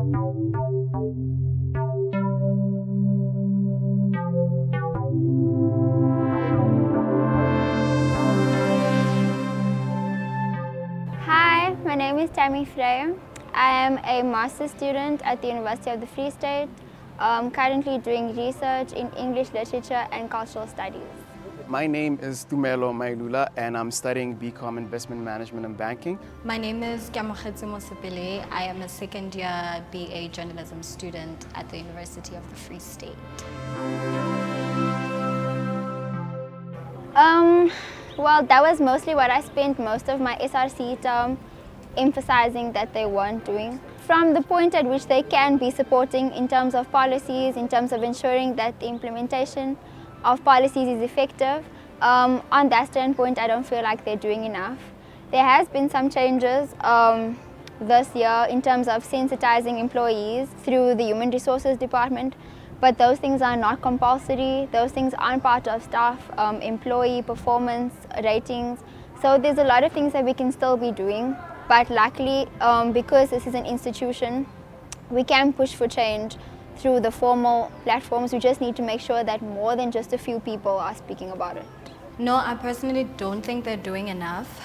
Hi, my name is Tammy Frey. I am a master's student at the University of the Free State, currently doing research in English literature and cultural studies. My name is Tumelo Mailula and I'm studying BCom Investment Management and Banking. My name is Kamogetse Mosepele. I am a second year BA journalism student at the University of the Free State. Well, that was mostly what I spent most of my SRC term emphasizing that they weren't doing. From the point at which they can be supporting in terms of policies, in terms of ensuring that the implementation of policies is effective, on that standpoint I don't feel like they're doing enough. There has been some changes this year in terms of sensitizing employees through the Human Resources Department, but those things are not compulsory. Those things aren't part of staff employee performance ratings. So there's a lot of things that we can still be doing, but luckily because this is an institution, we can push for change through the formal platforms. We just need to make sure that more than just a few people are speaking about it. No, I personally don't think they're doing enough.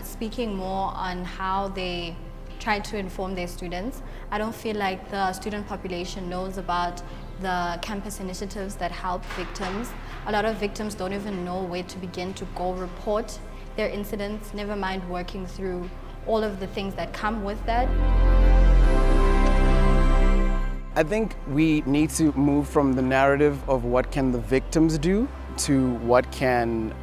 Speaking more on how they try to inform their students, I don't feel like the student population knows about the campus initiatives that help victims. A lot of victims don't even know where to begin to go report their incidents, never mind working through all of the things that come with that. I think we need to move from the narrative of what can the victims do to what can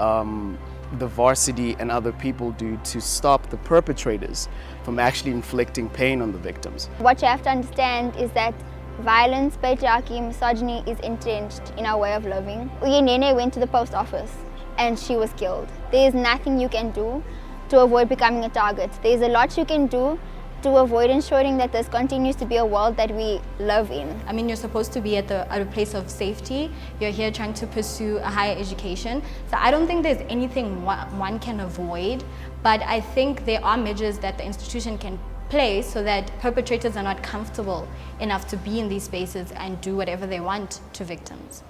the varsity and other people do to stop the perpetrators from actually inflicting pain on the victims. What you have to understand is that violence, patriarchy, misogyny is entrenched in our way of living. Uyenene went to the post office and she was killed. There is nothing you can do to avoid becoming a target. There is a lot you can do to avoid ensuring that this continues to be a world that we live in. I mean, you're supposed to be at a place of safety. You're here trying to pursue a higher education. So I don't think there's anything one can avoid, but I think there are measures that the institution can place so that perpetrators are not comfortable enough to be in these spaces and do whatever they want to victims.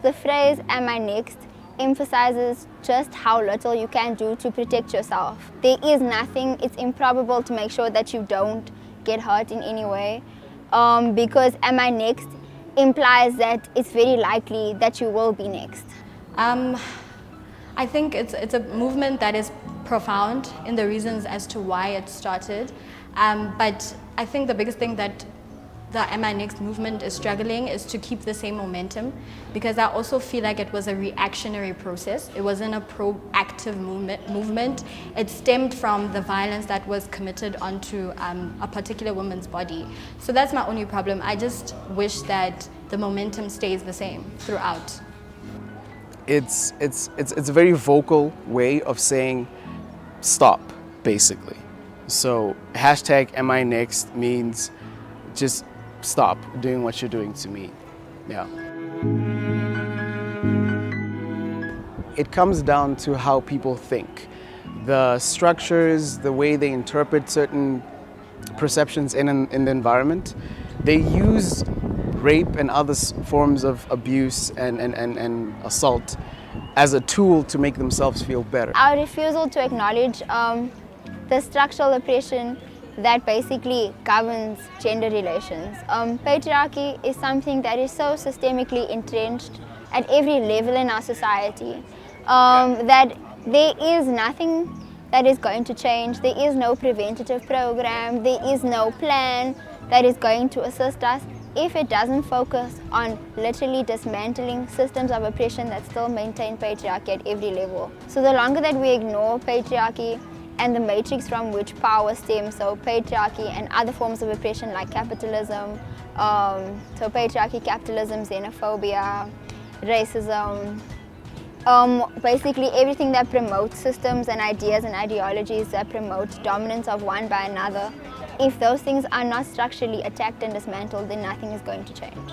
The phrase, "Am I next?" emphasizes just how little you can do to protect yourself. There is nothing, it's improbable to make sure that you don't get hurt in any way, because "am I next?" implies that it's very likely that you will be next. I think it's a movement that is profound in the reasons as to why it started, but I think the biggest thing that the Am I Next movement is struggling is to keep the same momentum, because I also feel like it was a reactionary process. It wasn't a proactive movement. It stemmed from the violence that was committed onto a particular woman's body. So that's my only problem. I just wish that the momentum stays the same throughout. It's a very vocal way of saying stop, basically. So hashtag Am I Next means just stop doing what you're doing to me. Yeah. It comes down to how people think. The structures, the way they interpret certain perceptions in the environment, they use rape and other forms of abuse and assault as a tool to make themselves feel better. Our refusal to acknowledge the structural oppression that basically governs gender relations. Patriarchy is something that is so systemically entrenched at every level in our society that there is nothing that is going to change. There is no preventative program, there is no plan that is going to assist us if it doesn't focus on literally dismantling systems of oppression that still maintain patriarchy at every level. So the longer that we ignore patriarchy and the matrix from which power stems, so patriarchy and other forms of oppression like capitalism, so patriarchy, capitalism, xenophobia, racism, basically everything that promotes systems and ideas and ideologies that promote dominance of one by another. If those things are not structurally attacked and dismantled, then nothing is going to change.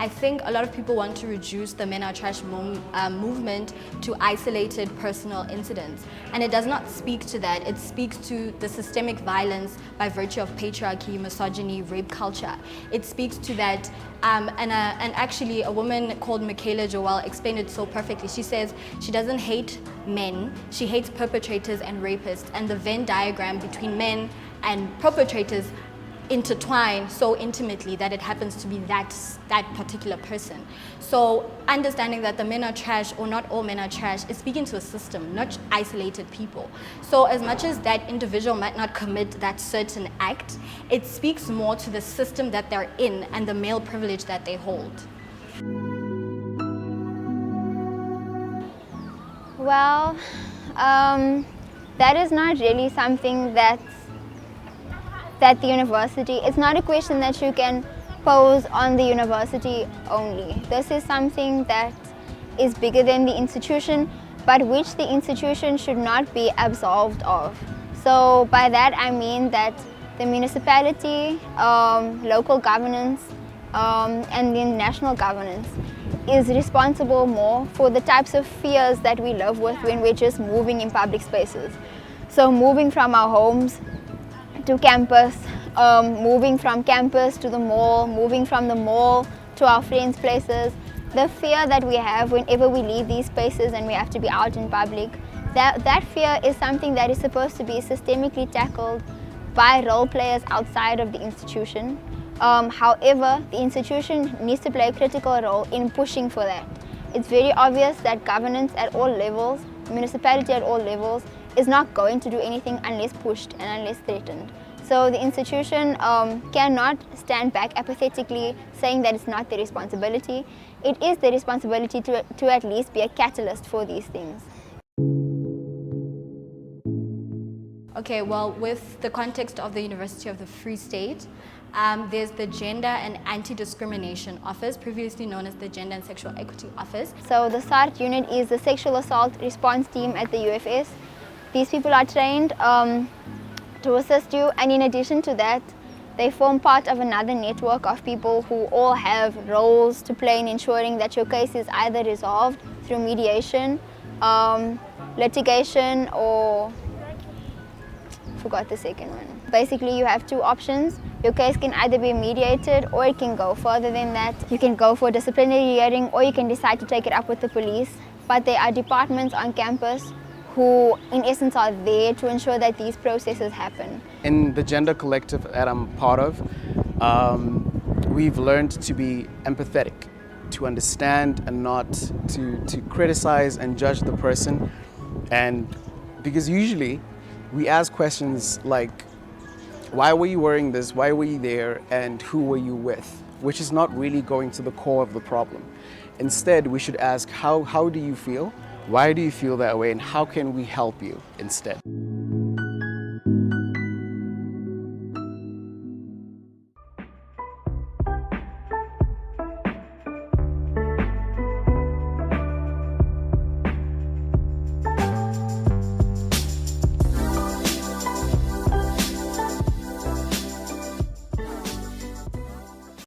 I think a lot of people want to reduce the Men Are Trash movement to isolated personal incidents. And it does not speak to that. It speaks to the systemic violence by virtue of patriarchy, misogyny, rape culture. It speaks to that, and actually a woman called Michaela Joel explained it so perfectly. She says she doesn't hate men, she hates perpetrators and rapists, and the Venn diagram between men and perpetrators intertwine so intimately that it happens to be that particular person. So understanding that the men are trash, or not all men are trash, is speaking to a system, not isolated people. So as much as that individual might not commit that certain act, it speaks more to the system that they're in and the male privilege that they hold. Well, that is not really something that the university, it's not a question that you can pose on the university only. This is something that is bigger than the institution, but which the institution should not be absolved of. So by that I mean that the municipality, local governance, and the national governance is responsible more for the types of fears that we live with when we're just moving in public spaces. So moving from our homes to campus, moving from campus to the mall, moving from the mall to our friends' places. The fear that we have whenever we leave these spaces and we have to be out in public, that fear is something that is supposed to be systemically tackled by role players outside of the institution. However, the institution needs to play a critical role in pushing for that. It's very obvious that governance at all levels, municipality at all levels, is not going to do anything unless pushed and unless threatened. So the institution cannot stand back apathetically saying that it's not their responsibility. It is their responsibility to at least be a catalyst for these things. Okay, well, with the context of the University of the Free State, there's the Gender and Anti-Discrimination Office, previously known as the Gender and Sexual Equity Office. So the SART unit is the Sexual Assault Response Team at the UFS. These people are trained to assist you, and in addition to that, they form part of another network of people who all have roles to play in ensuring that your case is either resolved through mediation, litigation, or forgot the second one. Basically, you have two options. Your case can either be mediated or it can go further than that. You can go for a disciplinary hearing or you can decide to take it up with the police. But there are departments on campus who in essence are there to ensure that these processes happen. In the gender collective that I'm part of, we've learned to be empathetic, to understand and not to criticize and judge the person. And because usually we ask questions like, why were you wearing this, why were you there, and who were you with? Which is not really going to the core of the problem. Instead, we should ask, how do you feel? Why do you feel that way, and how can we help you instead?